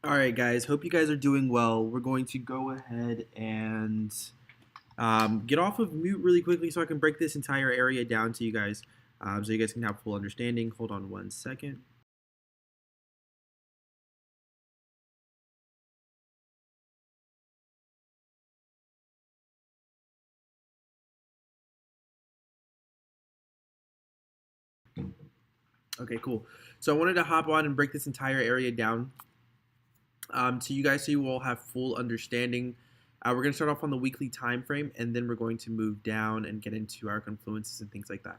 All right, guys. Hope you guys are doing well. We're going to go ahead and get off of mute really quickly so I can break this entire area down to you guys so you guys can have full understanding. Hold on one second. Okay, cool. So I wanted to hop on and break this entire area down to you guys so you all have full understanding. We're going to start off on the weekly time frame, and then we're going to move down and get into our confluences and things like that.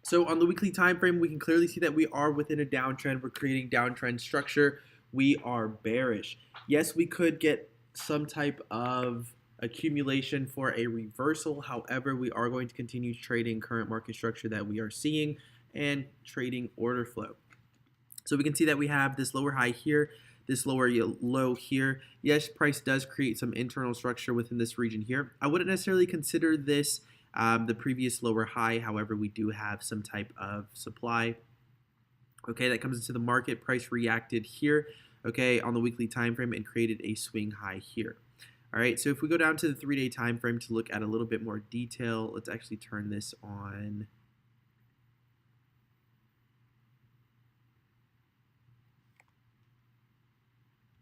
So on the weekly time frame, we can clearly see that we are within a downtrend. We're creating downtrend structure. We are bearish. Yes, we could get some type of accumulation for a reversal. However, we are going to continue trading current market structure that we are seeing and trading order flow. So we can see that we have this lower high here, this lower low here. Yes, price does create some internal structure within this region here. I wouldn't necessarily consider this the previous lower high. However, we do have some type of supply. Okay, that comes into the market. Price reacted here, okay, on the weekly time frame and created a swing high here. All right, so if we go down to the 3-day time frame to look at a little bit more detail, let's actually turn this on.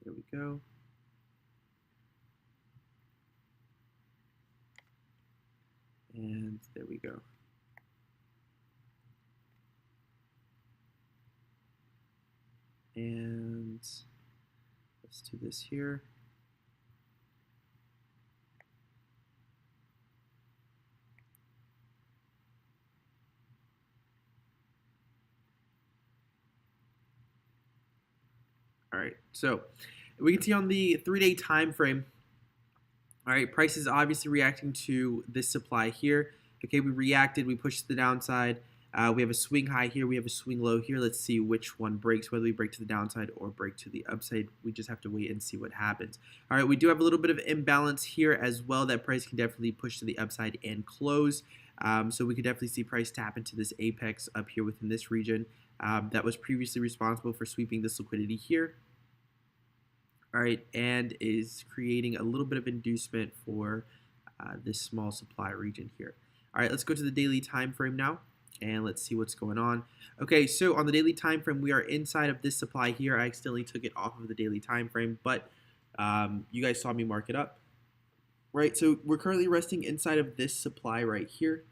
There we go. And there we go. And let's do this here. All right, so we can see on the 3-day time frame, all right, price is obviously reacting to this supply here. Okay, we reacted, we pushed to the downside. We have a swing high here, we have a swing low here. Let's see which one breaks, whether we break to the downside or break to the upside. We just have to wait and see what happens. All right, we do have a little bit of imbalance here as well. That price can definitely push to the upside and close. So we could definitely see price tap into this apex up here within this region that was previously responsible for sweeping this liquidity here. All right, and is creating a little bit of inducement for this small supply region here. All right, let's go to the daily time frame now, and let's see what's going on. Okay, so on the daily time frame, we are inside of this supply here. I accidentally took it off of the daily time frame, but you guys saw me mark it up. Right, so we're currently resting inside of this supply right here.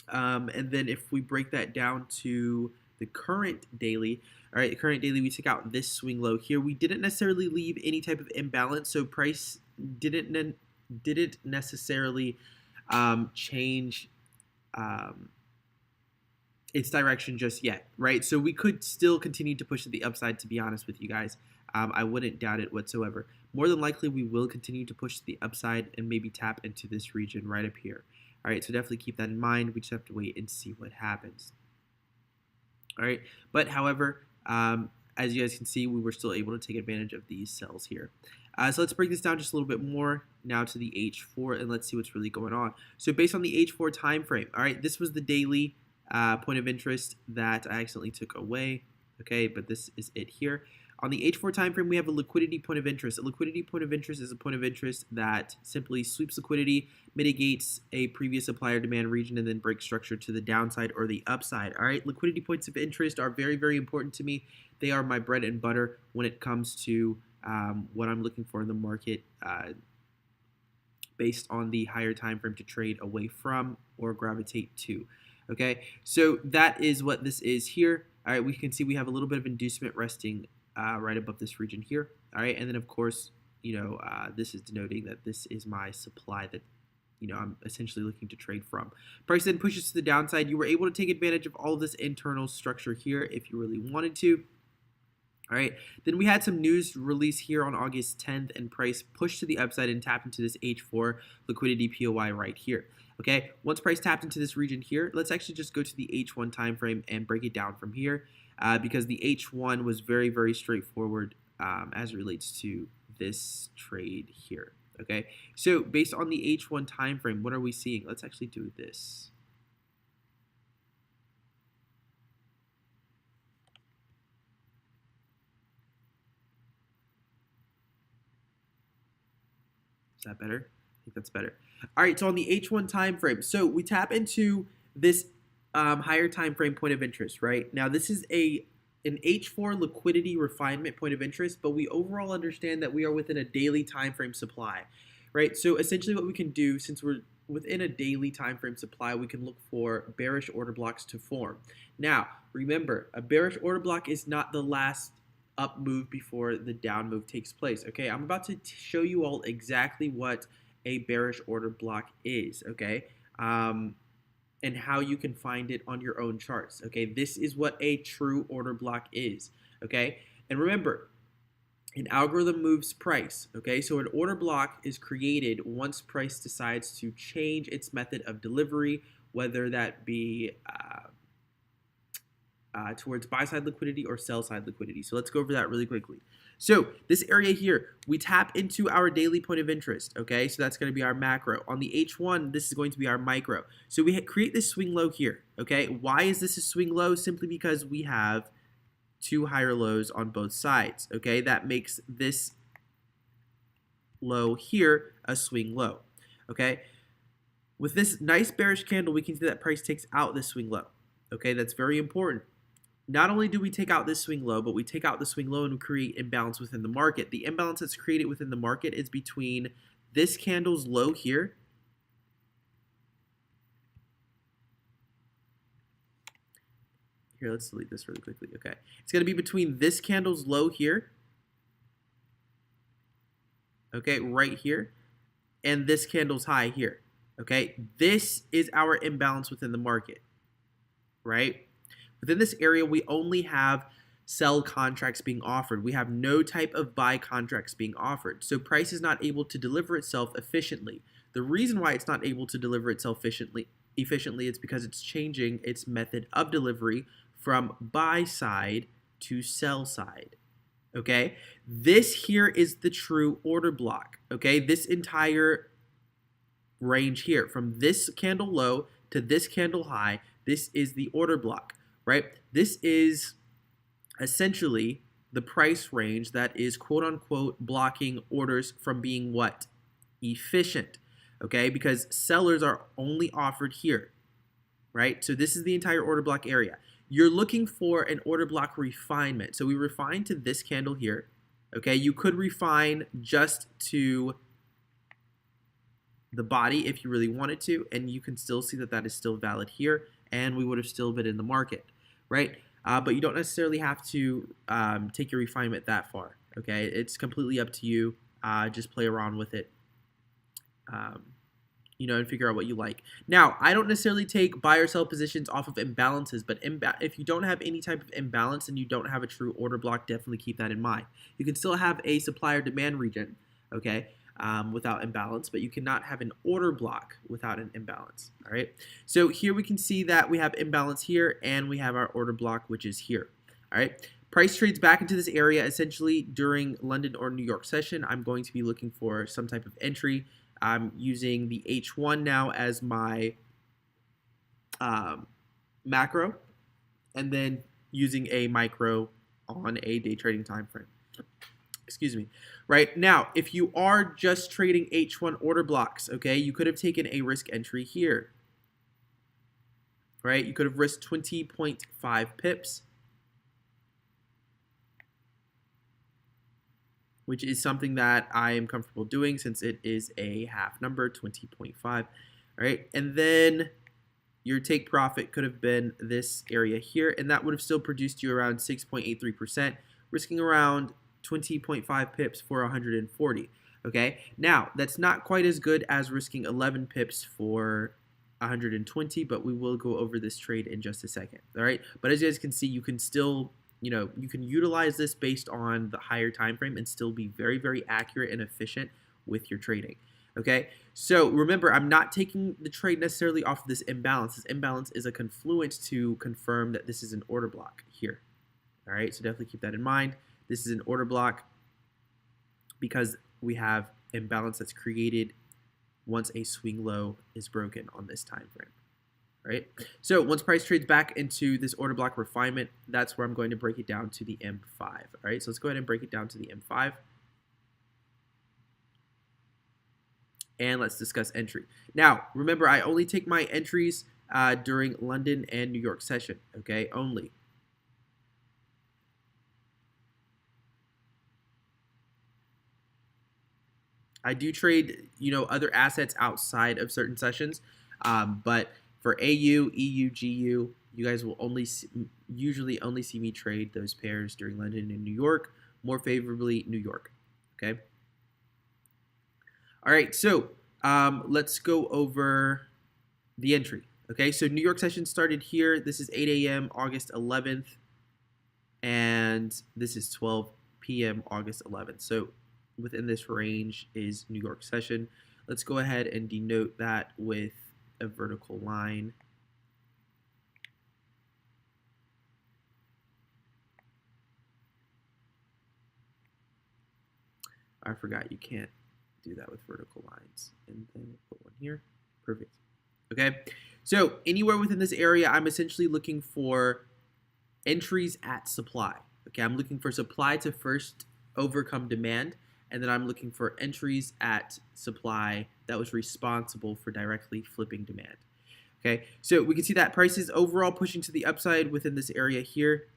And then if we break that down to the current daily, all right, the current daily, we took out this swing low here. We didn't necessarily leave any type of imbalance, so price didn't necessarily change its direction just yet, right? So we could still continue to push to the upside, to be honest with you guys. I wouldn't doubt it whatsoever. More than likely, we will continue to push to the upside and maybe tap into this region right up here. All right, so definitely keep that in mind. We just have to wait and see what happens. All right, but however, as you guys can see, we were still able to take advantage of these sells here. So let's break this down just a little bit more now to the H4, and let's see what's really going on. So based on the H4 time frame, all right, this was the daily point of interest that I accidentally took away. Okay, but this is it here. On the H4 time frame, we have a liquidity point of interest. A liquidity point of interest is a point of interest that simply sweeps liquidity, mitigates a previous supply or demand region, and then breaks structure to the downside or the upside. All right, liquidity points of interest are very, very important to me. They are my bread and butter when it comes to what I'm looking for in the market based on the higher time frame to trade away from or gravitate to. Okay, so that is what this is here. All right, we can see we have a little bit of inducement resting right above this region here. All right, and then of course, this is denoting that this is my supply that I'm essentially looking to trade from. Price then pushes to the downside. You were able to take advantage of all of this internal structure here if you really wanted to. All right, then we had some news release here on August 10th, and price pushed to the upside and tapped into this H4 liquidity POI right here. Okay, once price tapped into this region here, let's actually just go to the H1 time frame and break it down from here because the H1 was very, very straightforward as it relates to this trade here. Okay, so based on the H1 time frame, what are we seeing? Let's actually do this. Is that better? I think that's better. All right, so on the H1 time frame, so we tap into this higher time frame point of interest, right? Now this is an H4 liquidity refinement point of interest, but we overall understand that we are within a daily time frame supply, right? So essentially what we can do, since we're within a daily time frame supply, we can look for bearish order blocks to form. Now, remember, a bearish order block is not the last up move before the down move takes place. Okay, I'm about to show you all exactly what a bearish order block is. Okay, and how you can find it on your own charts. Okay, this is what a true order block is. Okay, and remember, an algorithm moves price. Okay, so an order block is created once price decides to change its method of delivery, whether that be towards buy-side liquidity or sell-side liquidity. So let's go over that really quickly. So this area here, we tap into our daily point of interest, okay? So that's going to be our macro. On the H1, this is going to be our micro. So we create this swing low here, okay? Why is this a swing low? Simply because we have two higher lows on both sides, okay? That makes this low here a swing low, okay? With this nice bearish candle, we can see that price takes out this swing low, okay? That's very important. Not only do we take out this swing low, but we take out the swing low and we create imbalance within the market. The imbalance that's created within the market is between this candle's low here let's delete this really quickly. Okay, it's going to be between this candle's low here, okay, right here, and this candle's high here. Okay, this is our imbalance within the market, right? Within this area, we only have sell contracts being offered. We have no type of buy contracts being offered. So price is not able to deliver itself efficiently. The reason why it's not able to deliver itself efficiently is because it's changing its method of delivery from buy side to sell side. Okay, this here is the true order block. Okay, this entire range here from this candle low to this candle high, this is the order block. Right? This is essentially the price range that is quote unquote blocking orders from being what? Efficient. Okay? Because sellers are only offered here. Right? So this is the entire order block area. You're looking for an order block refinement. So we refine to this candle here. Okay? You could refine just to the body if you really wanted to, and you can still see that that is still valid here, and we would have still been in the market. Right? But you don't necessarily have to take your refinement that far, okay? It's completely up to you. Just play around with it, and figure out what you like. Now, I don't necessarily take buy or sell positions off of imbalances, but if you don't have any type of imbalance and you don't have a true order block, definitely keep that in mind. You can still have a supply or demand region, okay? Without imbalance, but you cannot have an order block without an imbalance. All right. So here we can see that we have imbalance here and we have our order block, which is here. All right. Price trades back into this area essentially during London or New York session. I'm going to be looking for some type of entry. I'm using the H1 now as my macro, and then using a micro on a day trading time frame. Excuse me. Right now, if you are just trading H1 order blocks, okay, you could have taken a risk entry here. Right? You could have risked 20.5 pips, which is something that I am comfortable doing since it is a half number, 20.5. Right? And then your take profit could have been this area here, and that would have still produced you around 6.83%, risking around 20.5 pips for 140. Okay, now that's not quite as good as risking 11 pips for 120, but we will go over this trade in just a second. All right, but as you guys can see, you can still, you can utilize this based on the higher time frame and still be very, very accurate and efficient with your trading. Okay, so remember, I'm not taking the trade necessarily off of this imbalance. This imbalance is a confluence to confirm that this is an order block here. All right, so definitely keep that in mind. This is an order block because we have imbalance that's created once a swing low is broken on this time frame. Right? So once price trades back into this order block refinement, that's where I'm going to break it down to the M5. All right, so let's go ahead and break it down to the M5. and let's discuss entry. Now, remember, I only take my entries during London and New York session, okay, only. I do trade, other assets outside of certain sessions, but for AU, EU, GU, you guys will usually only see me trade those pairs during London and New York, more favorably New York, okay? All right, so let's go over the entry, okay? So New York session started here. This is 8 a.m. August 11th, and this is 12 p.m. August 11th. So within this range is New York session. Let's go ahead and denote that with a vertical line. I forgot you can't do that with vertical lines. And then we'll put one here. Perfect. Okay, so anywhere within this area, I'm essentially looking for entries at supply. Okay, I'm looking for supply to first overcome demand, and then I'm looking for entries at supply that was responsible for directly flipping demand. Okay, so we can see that prices overall pushing to the upside within this area here.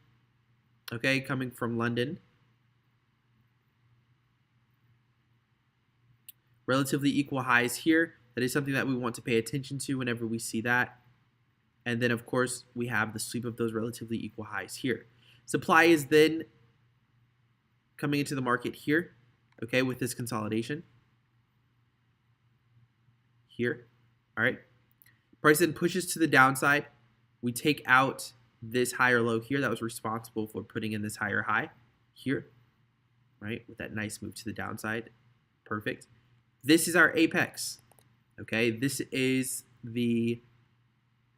Okay, coming from London. Relatively equal highs here. That is something that we want to pay attention to whenever we see that. And then, of course, we have the sweep of those relatively equal highs here. Supply is then coming into the market here, okay, with this consolidation here, all right? Price then pushes to the downside. We take out this higher low here that was responsible for putting in this higher high here, right, with that nice move to the downside. Perfect. This is our apex, okay? This is the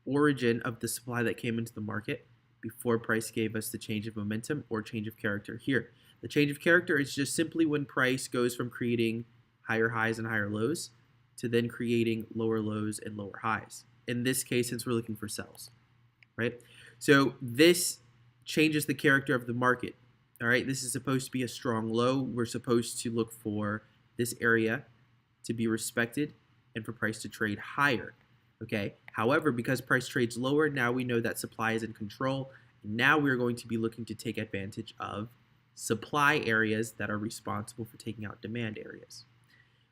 origin of the supply that came into the market before price gave us the change of momentum or change of character here. The change of character is just simply when price goes from creating higher highs and higher lows to then creating lower lows and lower highs. In this case, since we're looking for sells, right? So this changes the character of the market, all right? This is supposed to be a strong low. We're supposed to look for this area to be respected and for price to trade higher. Okay. However, because price trades lower, now we know that supply is in control. Now we're going to be looking to take advantage of supply areas that are responsible for taking out demand areas,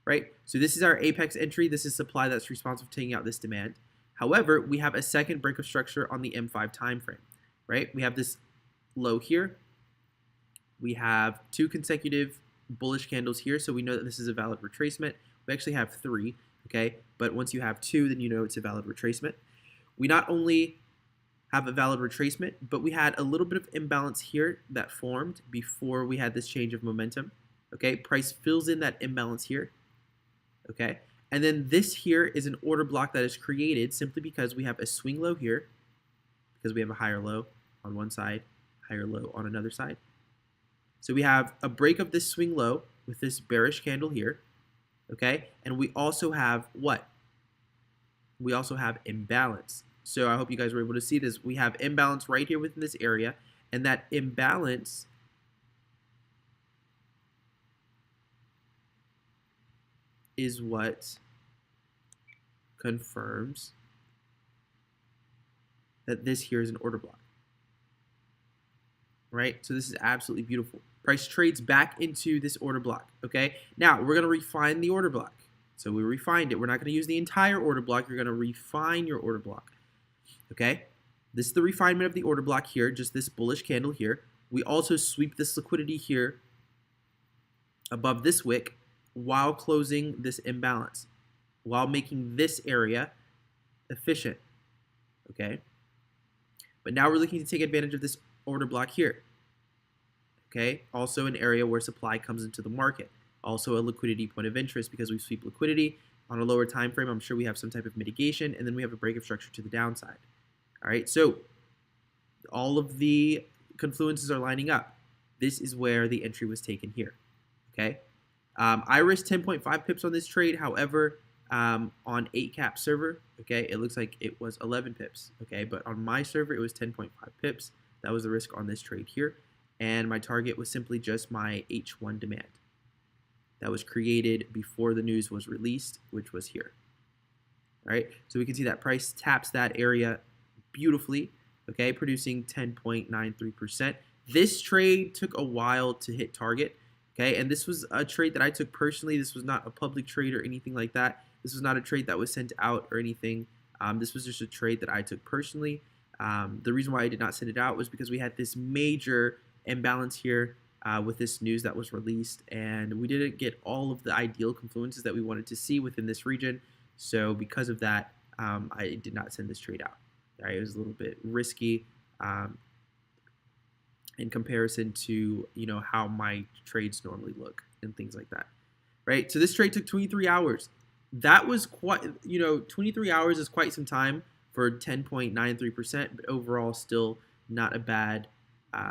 right? So this is our apex entry. This is supply that's responsible for taking out this demand. However, we have a second break of structure on the M5 time frame, right? We have this low here. We have two consecutive bullish candles here, so we know that this is a valid retracement. We actually have three. Okay, but once you have two, then you know it's a valid retracement. We not only have a valid retracement, but we had a little bit of imbalance here that formed before we had this change of momentum. Okay, price fills in that imbalance here. Okay, and then this here is an order block that is created simply because we have a swing low here, because we have a higher low on one side, higher low on another side. So we have a break of this swing low with this bearish candle here. Okay, and we also have what? We also have imbalance. So I hope you guys were able to see this. We have imbalance right here within this area, and that imbalance is what confirms that this here is an order block. Right? So this is absolutely beautiful. Price trades back into this order block, okay? Now, we're going to refine the order block. So we refined it. We're not going to use the entire order block. You're going to refine your order block, okay? This is the refinement of the order block here, just this bullish candle here. We also sweep this liquidity here above this wick while closing this imbalance, while making this area efficient, okay? But now we're looking to take advantage of this order block here. Okay, also an area where supply comes into the market. Also a liquidity point of interest because we sweep liquidity on a lower time frame. I'm sure we have some type of mitigation, and then we have a break of structure to the downside. All right, so all of the confluences are lining up. This is where the entry was taken here. Okay, I risked 10.5 pips on this trade. However, on 8cap server, okay, it looks like it was 11 pips. Okay, but on my server, it was 10.5 pips. That was the risk on this trade here. And my target was simply just my H1 demand. that was created before the news was released, which was here. All right, so we can see that price taps that area beautifully, okay, producing 10.93%. This trade took a while to hit target, okay, and this was a trade that I took personally. This was not a public trade or anything like that. This was not a trade that was sent out or anything. This was just a trade that I took personally. The reason why I did not send it out was because we had this major imbalance here with this news that was released, and we didn't get all of the ideal confluences that we wanted to see within this region. So because of that, I did not send this trade out. Right? It was a little bit risky in comparison to how my trades normally look and things like that. Right? So this trade took 23 hours. That was quite 23 hours is quite some time for 10.93%, but overall still not a bad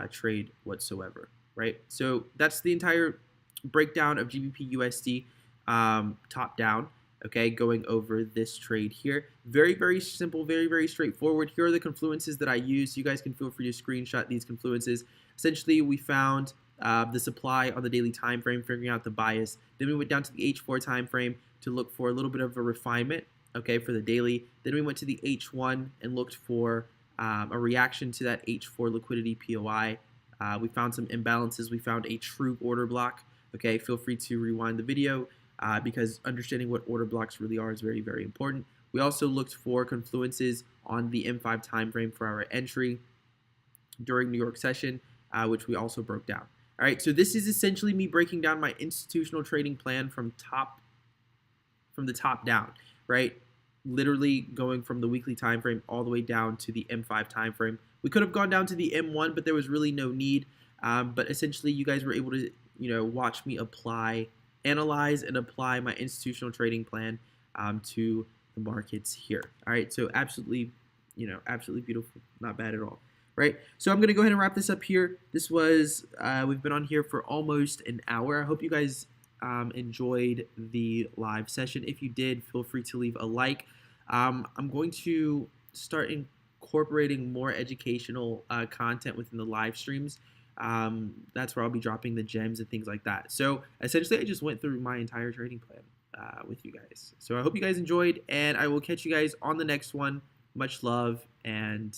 trade whatsoever. Right? So that's the entire breakdown of GBPUSD top down. Okay, going over this trade here. Very, very simple, very, very straightforward. Here are the confluences that I use. You guys can feel free to screenshot these confluences. Essentially, we found the supply on the daily time frame, figuring out the bias. Then we went down to the H4 time frame to look for a little bit of a refinement, okay, for the daily. Then we went to the H1 and looked for a reaction to that H4 liquidity POI. We found some imbalances. We found a true order block. Okay, feel free to rewind the video. Because understanding what order blocks really are is very, very important. We also looked for confluences on the M5 time frame for our entry during New York session, which we also broke down. All right, so this is essentially me breaking down my institutional trading plan from the top down, right? Literally going from the weekly time frame all the way down to the M5 time frame. We could have gone down to the M1, but there was really no need. But essentially, you guys were able to, watch me analyze and apply my institutional trading plan to the markets here. All right, so absolutely beautiful, not bad at all. Right, so I'm gonna go ahead and wrap this up here. This was we've been on here for almost an hour. I hope you guys enjoyed the live session. If you did, feel free to leave a like. I'm going to start incorporating more educational content within the live streams. That's where I'll be dropping the gems and things like that. So essentially, I just went through my entire trading plan with you guys. So I hope you guys enjoyed, and I will catch you guys on the next one. Much love, and